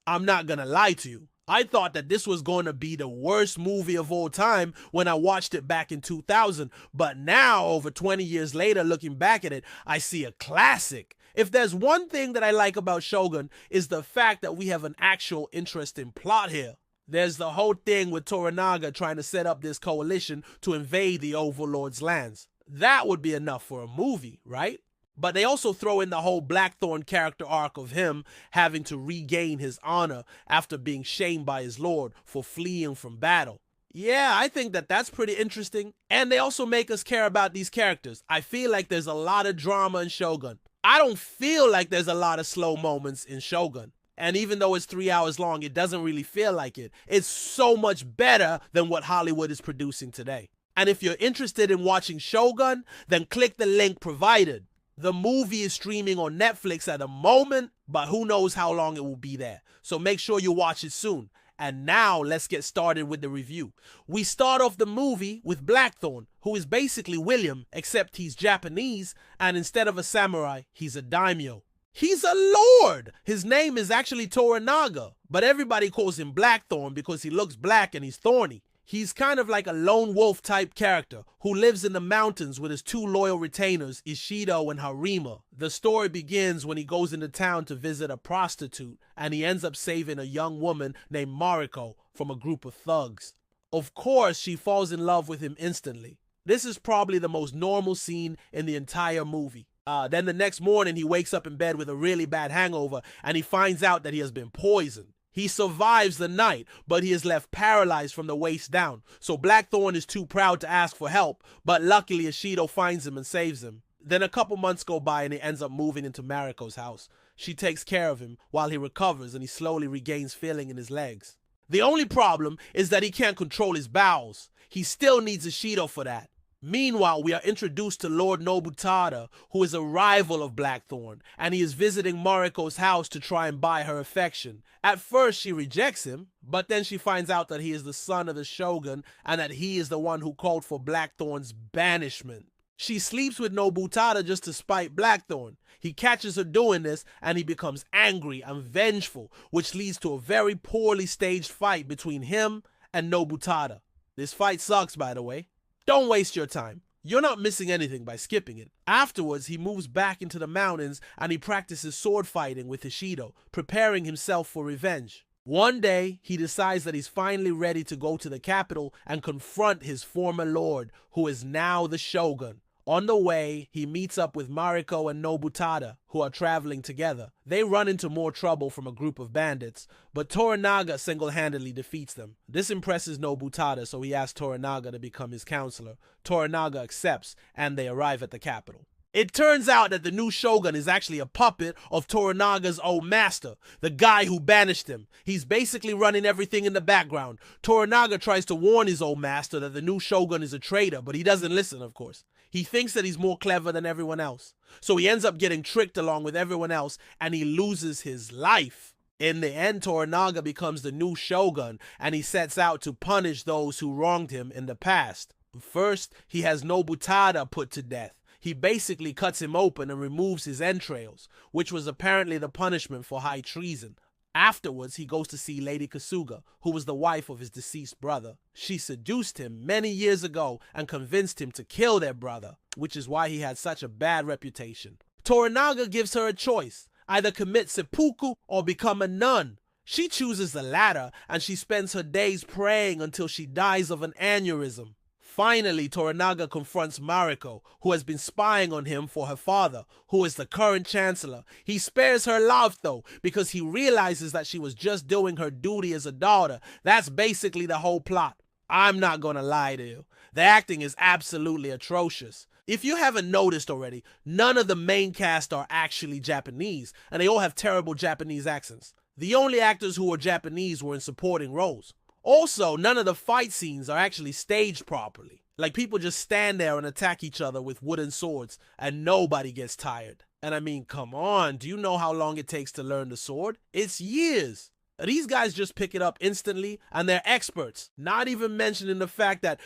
I'm not gonna lie to you. I thought that this was going to be the worst movie of all time when I watched it back in 2000, but now, over 20 years later, looking back at it, I see a classic. If there's one thing that I like about Shogun, is the fact that we have an actual interesting plot here. There's the whole thing with Toranaga trying to set up this coalition to invade the Overlord's lands. That would be enough for a movie, right? But they also throw in the whole Blackthorn character arc of him having to regain his honor after being shamed by his lord for fleeing from battle. Yeah, I think that that's pretty interesting. And they also make us care about these characters. I feel like there's a lot of drama in Shogun. I don't feel like there's a lot of slow moments in Shogun. And even though it's 3 hours long, it doesn't really feel like it. It's so much better than what Hollywood is producing today. And if you're interested in watching Shogun, then click the link provided. The movie is streaming on Netflix at the moment, but who knows how long it will be there. So make sure you watch it soon. And now let's get started with the review. We start off the movie with Blackthorn, who is basically William, except he's Japanese, and instead of a samurai, he's a daimyo. He's a lord! His name is actually Toranaga, but everybody calls him Blackthorn because he looks black and he's thorny. He's kind of like a lone wolf type character who lives in the mountains with his two loyal retainers, Ishido and Harima. The story begins when he goes into town to visit a prostitute and he ends up saving a young woman named Mariko from a group of thugs. Of course, she falls in love with him instantly. This is probably the most normal scene in the entire movie. Then the next morning he wakes up in bed with a really bad hangover and he finds out that he has been poisoned. He survives the night, but he is left paralyzed from the waist down. So Blackthorn is too proud to ask for help, but luckily Ishido finds him and saves him. Then a couple months go by and he ends up moving into Mariko's house. She takes care of him while he recovers and he slowly regains feeling in his legs. The only problem is that he can't control his bowels. He still needs Ishido for that. Meanwhile, we are introduced to Lord Nobutada, who is a rival of Blackthorn, and he is visiting Mariko's house to try and buy her affection. At first, she rejects him, but then she finds out that he is the son of the Shogun and that he is the one who called for Blackthorn's banishment. She sleeps with Nobutada just to spite Blackthorn. He catches her doing this and he becomes angry and vengeful, which leads to a very poorly staged fight between him and Nobutada. This fight sucks, by the way. Don't waste your time. You're not missing anything by skipping it. Afterwards, he moves back into the mountains and he practices sword fighting with Ishido, preparing himself for revenge. One day, he decides that he's finally ready to go to the capital and confront his former lord, who is now the Shogun. On the way, he meets up with Mariko and Nobutada, who are traveling together. They run into more trouble from a group of bandits, but Toranaga single-handedly defeats them. This impresses Nobutada, so he asks Toranaga to become his counselor. Toranaga accepts, and they arrive at the capital. It turns out that the new Shogun is actually a puppet of Toranaga's old master, the guy who banished him. He's basically running everything in the background. Toranaga tries to warn his old master that the new Shogun is a traitor, but he doesn't listen, of course. He thinks that he's more clever than everyone else. So he ends up getting tricked along with everyone else, and he loses his life. In the end, Toranaga becomes the new Shogun, and he sets out to punish those who wronged him in the past. First, he has Nobutada put to death. He basically cuts him open and removes his entrails, which was apparently the punishment for high treason. Afterwards, he goes to see Lady Kasuga, who was the wife of his deceased brother. She seduced him many years ago and convinced him to kill their brother, which is why he had such a bad reputation. Toranaga gives her a choice, either commit seppuku or become a nun. She chooses the latter, and she spends her days praying until she dies of an aneurysm. Finally, Toranaga confronts Mariko, who has been spying on him for her father, who is the current chancellor. He spares her life, though, because he realizes that she was just doing her duty as a daughter. That's basically the whole plot. I'm not gonna lie to you. The acting is absolutely atrocious. If you haven't noticed already, none of the main cast are actually Japanese, and they all have terrible Japanese accents. The only actors who were Japanese were in supporting roles. Also, none of the fight scenes are actually staged properly. Like, people just stand there and attack each other with wooden swords, and nobody gets tired. And I mean, come on, do you know how long it takes to learn the sword? It's years. These guys just pick it up instantly, and they're experts. Not even mentioning the fact that,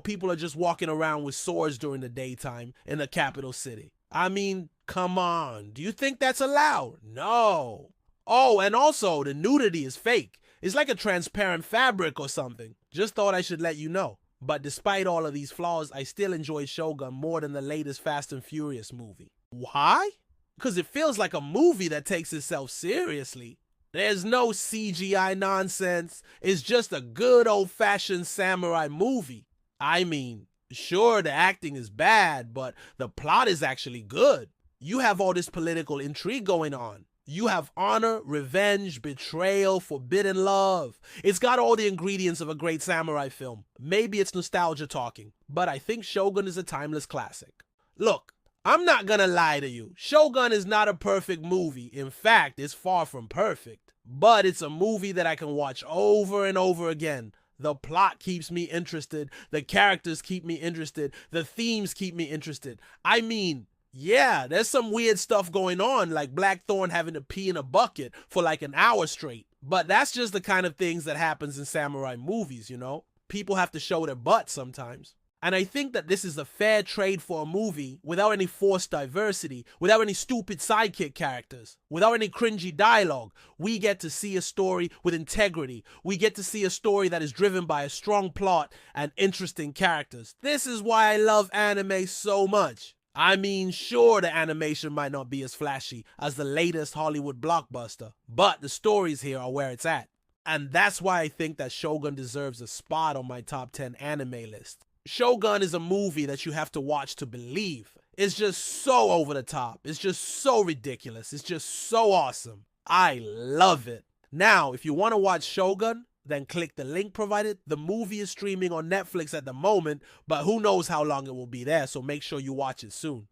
people are just walking around with swords during the daytime in the capital city. I mean, come on, do you think that's allowed? No. Oh, and also, the nudity is fake. It's like a transparent fabric or something. Just thought I should let you know. But despite all of these flaws, I still enjoy Shogun more than the latest Fast and Furious movie. Why? Because it feels like a movie that takes itself seriously. There's no CGI nonsense. It's just a good old-fashioned samurai movie. I mean, sure, the acting is bad, but the plot is actually good. You have all this political intrigue going on. You have honor, revenge, betrayal, forbidden love. It's got all the ingredients of a great samurai film. Maybe it's nostalgia talking, but I think Shogun is a timeless classic. Look, I'm not gonna lie to you. Shogun is not a perfect movie. In fact, it's far from perfect. But it's a movie that I can watch over and over again. The plot keeps me interested. The characters keep me interested. The themes keep me interested. I mean, yeah, there's some weird stuff going on, like Blackthorn having to pee in a bucket for like an hour straight. But that's just the kind of things that happens in samurai movies, you know? People have to show their butt sometimes. And I think that this is a fair trade for a movie without any forced diversity, without any stupid sidekick characters, without any cringy dialogue. We get to see a story with integrity. We get to see a story that is driven by a strong plot and interesting characters. This is why I love anime so much. I mean, sure, the animation might not be as flashy as the latest Hollywood blockbuster, but the stories here are where it's at. And that's why I think that Shogun deserves a spot on my top 10 anime list. Shogun is a movie that you have to watch to believe. It's just so over the top. It's just so ridiculous. It's just so awesome. I love it. Now, if you want to watch Shogun, then click the link provided. The movie is streaming on Netflix at the moment, but who knows how long it will be there, so make sure you watch it soon.